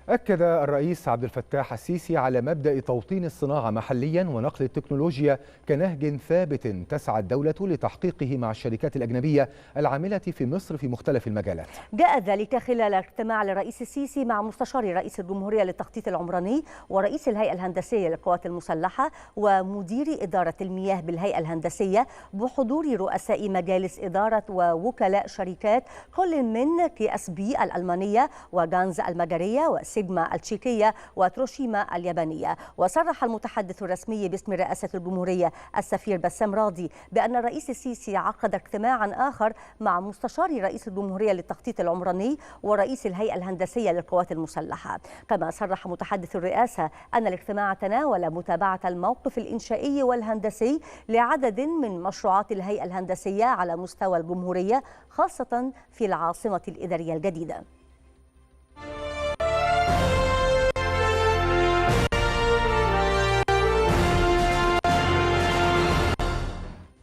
أكد الرئيس عبد الفتاح السيسي على مبدأ توطين الصناعة محليا ونقل التكنولوجيا كنهج ثابت تسعى الدولة لتحقيقه مع الشركات الأجنبية العاملة في مصر في مختلف المجالات. جاء ذلك خلال اجتماع للرئيس السيسي مع مستشار رئيس الجمهورية للتخطيط العمراني ورئيس الهيئة الهندسية للقوات المسلحة ومدير إدارة المياه بالهيئة الهندسية بحضور رؤساء مجالس إدارة ووكلاء شركات كل من KSB الألمانية وغانز المجرية سيجما التشيكية وتروشيما اليابانية. وصرح المتحدث الرسمي باسم رئاسة الجمهورية السفير بسام راضي بأن الرئيس السيسي عقد اجتماعا آخر مع مستشار رئيس الجمهورية للتخطيط العمراني ورئيس الهيئة الهندسية للقوات المسلحة. كما صرح متحدث الرئاسة أن الاجتماع تناول متابعة الموقف الإنشائي والهندسي لعدد من مشروعات الهيئة الهندسية على مستوى الجمهورية خاصة في العاصمة الإدارية الجديدة.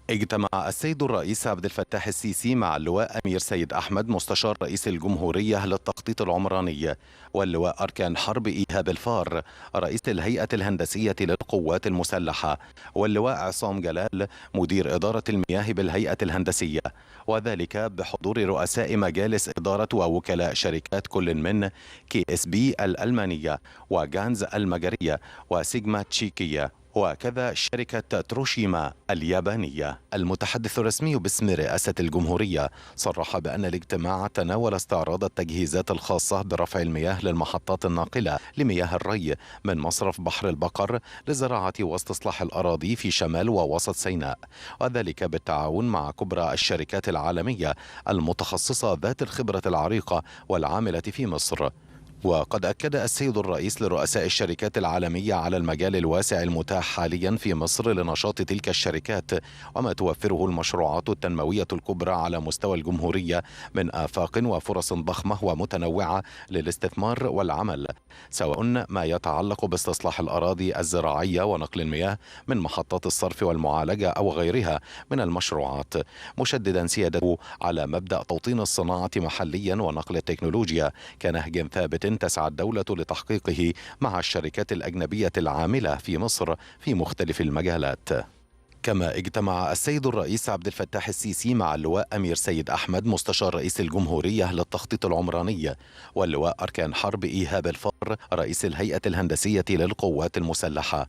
اجتمع السيد الرئيس عبد الفتاح السيسي مع اللواء أمير سيد أحمد مستشار رئيس الجمهورية للتخطيط العمراني واللواء أركان حرب إيهاب الفار رئيس الهيئة الهندسية للقوات المسلحة واللواء عصام جلال مدير إدارة المياه بالهيئة الهندسية، وذلك بحضور رؤساء مجالس إدارة ووكلاء شركات كل من KSB الألمانية وغانز المجرية وسيجما تشيكية وكذا شركة تروشيما اليابانية. المتحدث الرسمي باسم رئاسة الجمهورية صرح بأن الاجتماع تناول استعراض التجهيزات الخاصة برفع المياه للمحطات الناقلة لمياه الري من مصرف بحر البقر لزراعة واستصلاح الأراضي في شمال ووسط سيناء، وذلك بالتعاون مع كبرى الشركات العالمية المتخصصة ذات الخبرة العريقة والعاملة في مصر. وقد أكد السيد الرئيس لرؤساء الشركات العالمية على المجال الواسع المتاح حاليا في مصر لنشاط تلك الشركات وما توفره المشروعات التنموية الكبرى على مستوى الجمهورية من آفاق وفرص ضخمة ومتنوعة للاستثمار والعمل، سواء ما يتعلق باستصلاح الأراضي الزراعية ونقل المياه من محطات الصرف والمعالجة أو غيرها من المشروعات، مشددا سيادته على مبدأ توطين الصناعة محليا ونقل التكنولوجيا كنهج ثابت تسعى الدولة لتحقيقه مع الشركات الأجنبية العاملة في مصر في مختلف المجالات. كما اجتمع السيد الرئيس عبد الفتاح السيسي مع اللواء أمير سيد أحمد مستشار رئيس الجمهورية للتخطيط العمراني واللواء أركان حرب إيهاب الفار رئيس الهيئة الهندسية للقوات المسلحة.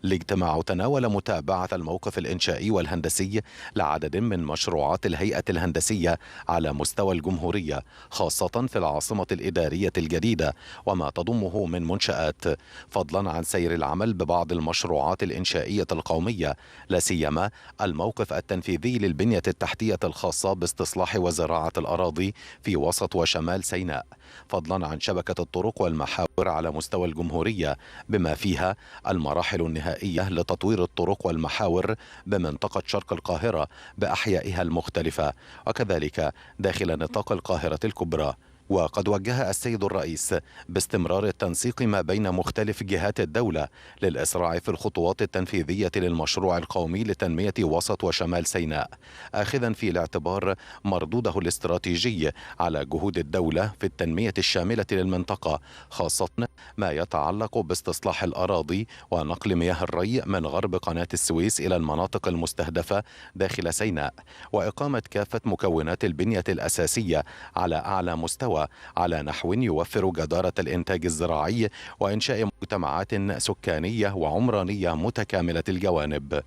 الاجتماع تناول متابعة الموقف الإنشائي والهندسي لعدد من مشروعات الهيئة الهندسية على مستوى الجمهورية خاصة في العاصمة الإدارية الجديدة وما تضمه من منشآت، فضلا عن سير العمل ببعض المشروعات الإنشائية القومية لا سيما الموقف التنفيذي للبنية التحتية الخاصة باستصلاح وزراعة الأراضي في وسط وشمال سيناء، فضلا عن شبكة الطرق والمحاور على مستوى الجمهورية بما فيها المراحل النهائية لتطوير الطرق والمحاور بمنطقة شرق القاهرة بأحيائها المختلفة وكذلك داخل نطاق القاهرة الكبرى. وقد وجه السيد الرئيس باستمرار التنسيق ما بين مختلف جهات الدولة للإسراع في الخطوات التنفيذية للمشروع القومي لتنمية وسط وشمال سيناء، آخذا في الاعتبار مردوده الاستراتيجي على جهود الدولة في التنمية الشاملة للمنطقة خاصة ما يتعلق باستصلاح الأراضي ونقل مياه الري من غرب قناة السويس إلى المناطق المستهدفة داخل سيناء، وإقامة كافة مكونات البنية الأساسية على أعلى مستوى على نحو يوفر جدارة الإنتاج الزراعي وإنشاء مجتمعات سكانية وعمرانية متكاملة الجوانب.